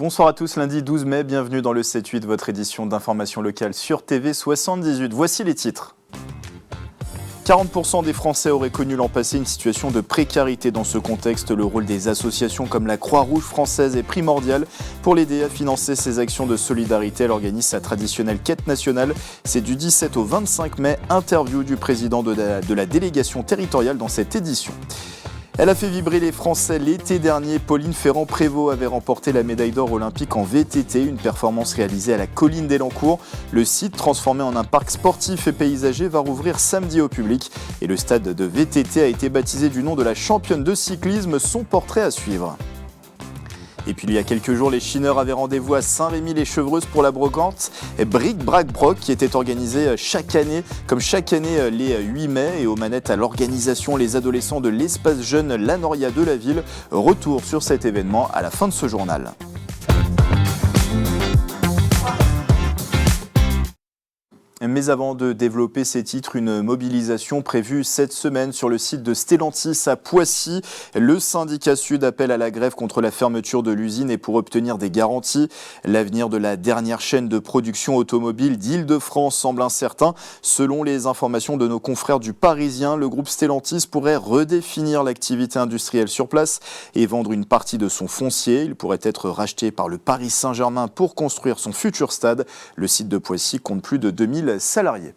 Bonsoir à tous, lundi 12 mai, bienvenue dans le 7-8, votre édition d'information locale sur TV 78. Voici les titres. 40% des Français auraient connu l'an passé une situation de précarité. Dans ce contexte, le rôle des associations comme la Croix-Rouge française est primordial pour l'aider à financer ses actions de solidarité. Elle organise sa traditionnelle quête nationale. C'est du 17 au 25 mai, interview du président de la délégation territoriale dans cette édition. Elle a fait vibrer les Français l'été dernier. Pauline Ferrand-Prévot avait remporté la médaille d'or olympique en VTT, une performance réalisée à la colline d'Elancourt. Le site, transformé en un parc sportif et paysager, va rouvrir samedi au public. Et le stade de VTT a été baptisé du nom de la championne de cyclisme. Son portrait à suivre. Et puis il y a quelques jours, les Chineurs avaient rendez-vous à Saint-Rémy-les-Chevreuses pour la brocante Bric Brac Broc qui était organisée chaque année les 8 mai. Et aux manettes à l'organisation, les adolescents de l'espace jeune Lanoria de la ville. Retour sur cet événement à la fin de ce journal. Mais avant de développer ces titres, une mobilisation prévue cette semaine sur le site de Stellantis à Poissy. Le syndicat Sud appelle à la grève contre la fermeture de l'usine et pour obtenir des garanties. L'avenir de la dernière chaîne de production automobile d'Île-de-France semble incertain. Selon les informations de nos confrères du Parisien, le groupe Stellantis pourrait redéfinir l'activité industrielle sur place et vendre une partie de son foncier. Il pourrait être racheté par le Paris Saint-Germain pour construire son futur stade. Le site de Poissy compte plus de 2000 salariés.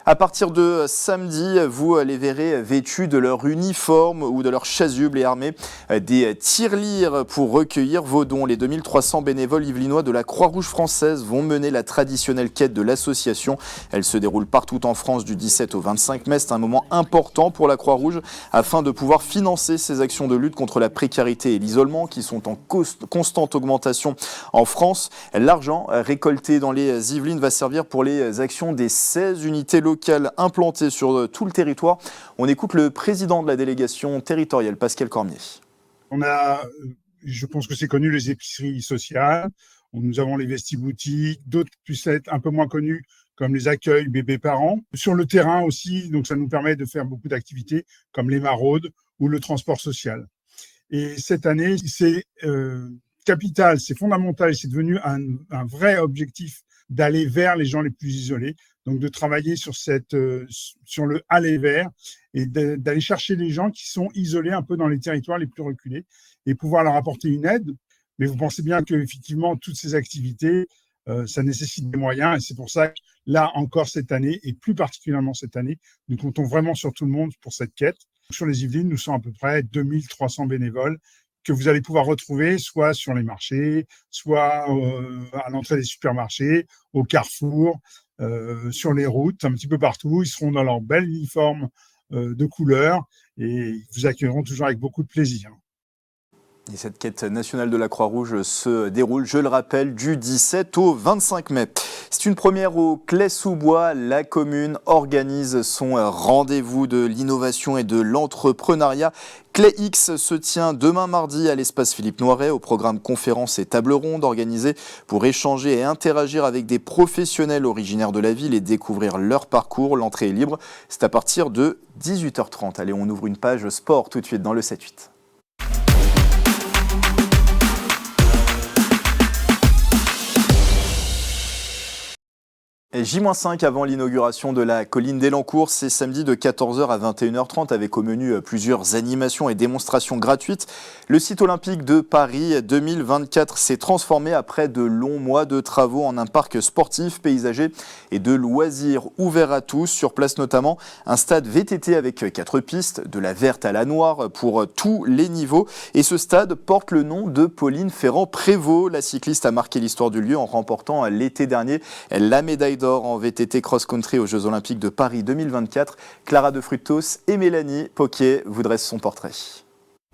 À partir de samedi, vous les verrez vêtus de leur uniforme ou de leur chasuble et armés des tirelires pour recueillir vos dons. Les 2300 bénévoles yvelinois de la Croix-Rouge française vont mener la traditionnelle quête de l'association. Elle se déroule partout en France du 17 au 25 mai. C'est un moment important pour la Croix-Rouge afin de pouvoir financer ses actions de lutte contre la précarité et l'isolement qui sont en constante augmentation en France. L'argent récolté dans les Yvelines va servir pour les actions des 16 unités locales implantées sur tout le territoire. On écoute le président de la délégation territoriale, Pascal Cormier. On a, je pense que c'est connu, les épiceries sociales. Nous avons les vestiboutiques, d'autres puissent être un peu moins connus, comme les accueils bébés-parents. Sur le terrain aussi, donc ça nous permet de faire beaucoup d'activités, comme les maraudes ou le transport social. Et cette année, c'est capital, c'est fondamental, c'est devenu un vrai objectif d'aller vers les gens les plus isolés. Donc, de travailler sur le aller vers et d'aller chercher les gens qui sont isolés un peu dans les territoires les plus reculés et pouvoir leur apporter une aide. Mais vous pensez bien qu'effectivement, toutes ces activités, ça nécessite des moyens et c'est pour ça que là, encore cette année et plus particulièrement cette année, nous comptons vraiment sur tout le monde pour cette quête. Sur les Yvelines, nous sommes à peu près 2300 bénévoles que vous allez pouvoir retrouver soit sur les marchés, soit à l'entrée des supermarchés, au carrefour, sur les routes, un petit peu partout. Ils seront dans leur bel uniforme de couleur et ils vous accueilleront toujours avec beaucoup de plaisir. Et cette quête nationale de la Croix-Rouge se déroule, je le rappelle, du 17 au 25 mai. C'est une première au Claye-sous-Bois. La commune organise son rendez-vous de l'innovation et de l'entrepreneuriat. ClayX se tient demain mardi à l'espace Philippe Noiret au programme conférences et tables rondes organisées pour échanger et interagir avec des professionnels originaires de la ville et découvrir leur parcours. L'entrée est libre, c'est à partir de 18h30. Allez, on ouvre une page sport tout de suite dans le 7-8. J-5 avant l'inauguration de la colline d'Elancourt, c'est samedi de 14h à 21h30 avec au menu plusieurs animations et démonstrations gratuites. Le site olympique de Paris 2024 s'est transformé après de longs mois de travaux en un parc sportif, paysager et de loisirs ouvert à tous. Sur place notamment un stade VTT avec 4 pistes, de la verte à la noire pour tous les niveaux. Et ce stade porte le nom de Pauline Ferrand-Prévot. La cycliste a marqué l'histoire du lieu en remportant l'été dernier la médaille d'or en VTT cross-country aux Jeux Olympiques de Paris 2024. Clara de Fructos et Mélanie Poquier vous dressent son portrait.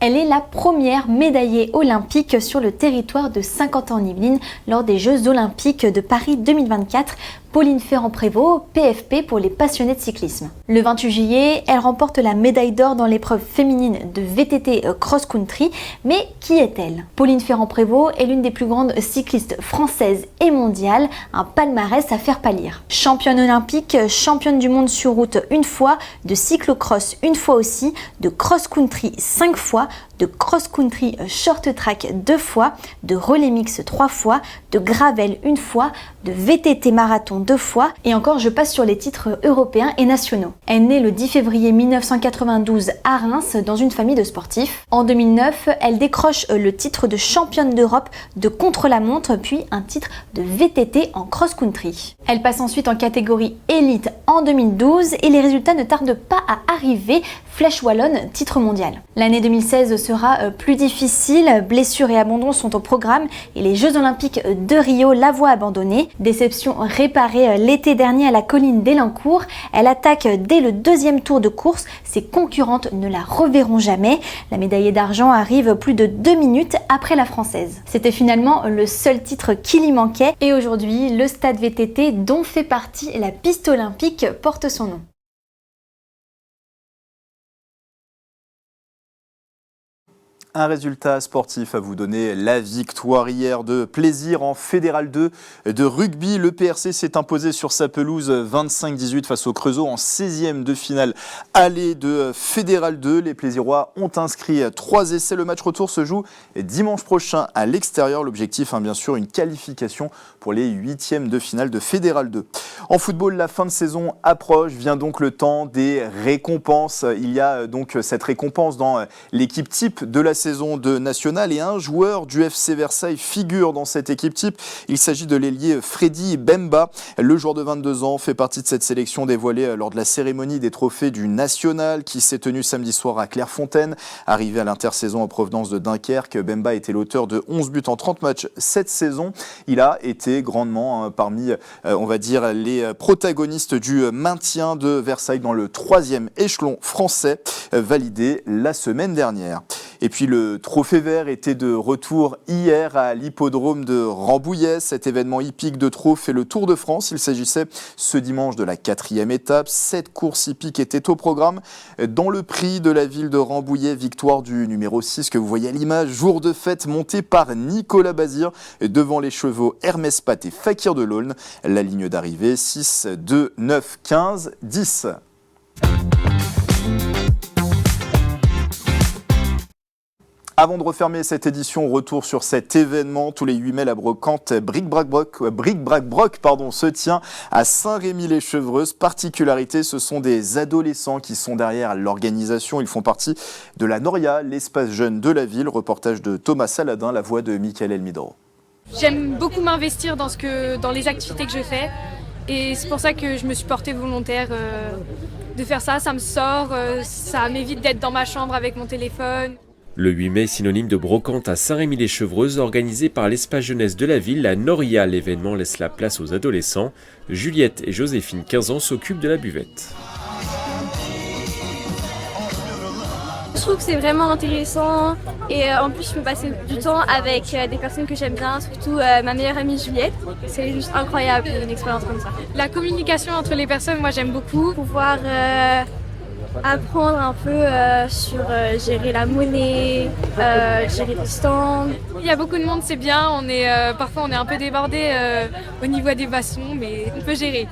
Elle est la première médaillée olympique sur le territoire de Saint-Quentin-en-Yvelines lors des Jeux Olympiques de Paris 2024. Pauline Ferrand-Prévot, PFP pour les passionnés de cyclisme. Le 28 juillet, elle remporte la médaille d'or dans l'épreuve féminine de VTT cross-country. Mais qui est-elle? Pauline Ferrand-Prévot est l'une des plus grandes cyclistes françaises et mondiales, un palmarès à faire pâlir. Championne olympique, championne du monde sur route une fois, de cyclocross une fois aussi, de cross-country 5 fois, de cross-country short track 2 fois, de relais mix 3 fois, de gravel 1 fois, de VTT marathon 2 fois, et encore je passe sur les titres européens et nationaux. Elle naît le 10 février 1992 à Reims dans une famille de sportifs. En 2009, elle décroche le titre de championne d'Europe de contre-la-montre, puis un titre de VTT en cross-country. Elle passe ensuite en catégorie élite en 2012 et les résultats ne tardent pas à arriver. Flèche wallonne, titre mondial. L'année 2016 sera plus difficile, blessures et abandons sont au programme et les Jeux Olympiques de Rio la voient abandonnée. Déception réparée l'été dernier à la colline d'Elincourt. Elle attaque dès le deuxième tour de course, ses concurrentes ne la reverront jamais. La médaillée d'argent arrive plus de 2 minutes après la française. C'était finalement le seul titre qui lui manquait et aujourd'hui, le stade VTT dont fait partie la piste olympique porte son nom. Un résultat sportif à vous donner, la victoire hier de plaisir en Fédéral 2 de rugby. Le PRC s'est imposé sur sa pelouse 25-18 face au Creusot en 16e de finale aller de Fédéral 2. Les Plaisirois ont inscrit 3 essais. Le match retour se joue dimanche prochain à l'extérieur. L'objectif, bien sûr, une qualification pour les 8e de finale de Fédéral 2. En football, la fin de saison approche. Vient donc le temps des récompenses. Il y a donc cette récompense dans l'équipe type de la saison de National et un joueur du FC Versailles figure dans cette équipe type. Il s'agit de l'ailier Freddy Bemba. Le joueur de 22 ans fait partie de cette sélection dévoilée lors de la cérémonie des trophées du National qui s'est tenue samedi soir à Clairefontaine. Arrivé à l'intersaison en provenance de Dunkerque, Bemba était l'auteur de 11 buts en 30 matchs cette saison. Il a été grandement parmi, on va dire, les protagonistes du maintien de Versailles dans le 3e échelon français, validé la semaine dernière. Et puis le trophée vert était de retour hier à l'hippodrome de Rambouillet. Cet événement hippique de trot fait le Tour de France. Il s'agissait ce dimanche de la 4e étape. 7 courses hippiques étaient au programme. Dans le prix de la ville de Rambouillet, victoire du numéro 6 que vous voyez à l'image. Jour de fête monté par Nicolas Bazir devant les chevaux Hermès Pat et Fakir de l'Aulne. La ligne d'arrivée 6, 2, 9, 15, 10. Avant de refermer cette édition, retour sur cet événement. Tous les 8 mai, la brocante Bric-Brac-Broc se tient à Saint-Rémy-les-Chevreuses. Particularité, ce sont des adolescents qui sont derrière l'organisation. Ils font partie de la Noria, l'espace jeune de la ville. Reportage de Thomas Saladin, la voix de Michael Elmidro. J'aime beaucoup m'investir dans les activités que je fais. Et c'est pour ça que je me suis portée volontaire de faire ça. Ça me sort, ça m'évite d'être dans ma chambre avec mon téléphone. Le 8 mai, synonyme de brocante à Saint-Rémy-les-Chevreuses, organisé par l'espace jeunesse de la ville, la Noria. L'événement laisse la place aux adolescents. Juliette et Joséphine, 15 ans, s'occupent de la buvette. Je trouve que c'est vraiment intéressant et en plus je peux passer du temps avec des personnes que j'aime bien, surtout ma meilleure amie Juliette. C'est juste incroyable une expérience comme ça. La communication entre les personnes, moi j'aime beaucoup. Pouvoir apprendre un peu sur gérer la monnaie, gérer les stands. Il y a beaucoup de monde, c'est bien. Parfois on est un peu débordé au niveau des boissons, mais on peut gérer.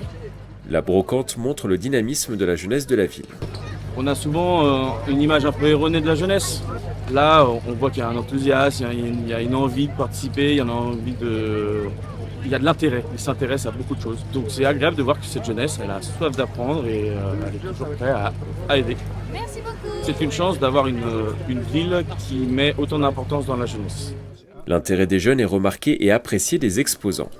La brocante montre le dynamisme de la jeunesse de la ville. On a souvent une image un peu erronée de la jeunesse. Là, on voit qu'il y a un enthousiasme, il y a une envie de participer, il y a de l'intérêt. Ils s'intéressent à beaucoup de choses. Donc c'est agréable de voir que cette jeunesse, elle a soif d'apprendre et elle est toujours prête à aider. Merci beaucoup. C'est une chance d'avoir une ville qui met autant d'importance dans la jeunesse. L'intérêt des jeunes est remarqué et apprécié des exposants.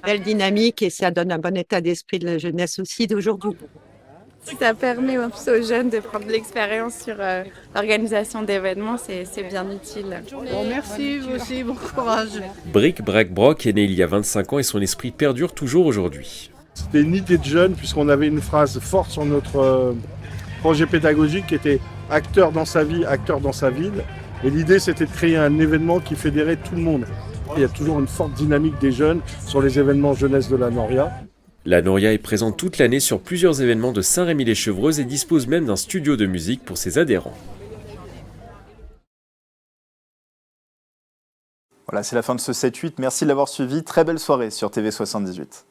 Belle dynamique et ça donne un bon état d'esprit de la jeunesse aussi d'aujourd'hui. Ça permet aux jeunes de prendre de l'expérience sur l'organisation d'événements, c'est bien utile. Bon, merci, vous aussi, bon courage. Bric-Brac-Broc est né il y a 25 ans et son esprit perdure toujours aujourd'hui. C'était une idée de jeune puisqu'on avait une phrase forte sur notre projet pédagogique qui était « acteur dans sa vie, acteur dans sa ville ». Et l'idée, c'était de créer un événement qui fédérait tout le monde. Il y a toujours une forte dynamique des jeunes sur les événements jeunesse de la Noria. La Noria est présente toute l'année sur plusieurs événements de Saint-Rémy-les-Chevreuses et dispose même d'un studio de musique pour ses adhérents. Voilà, c'est la fin de ce 7-8. Merci de l'avoir suivi. Très belle soirée sur TV78.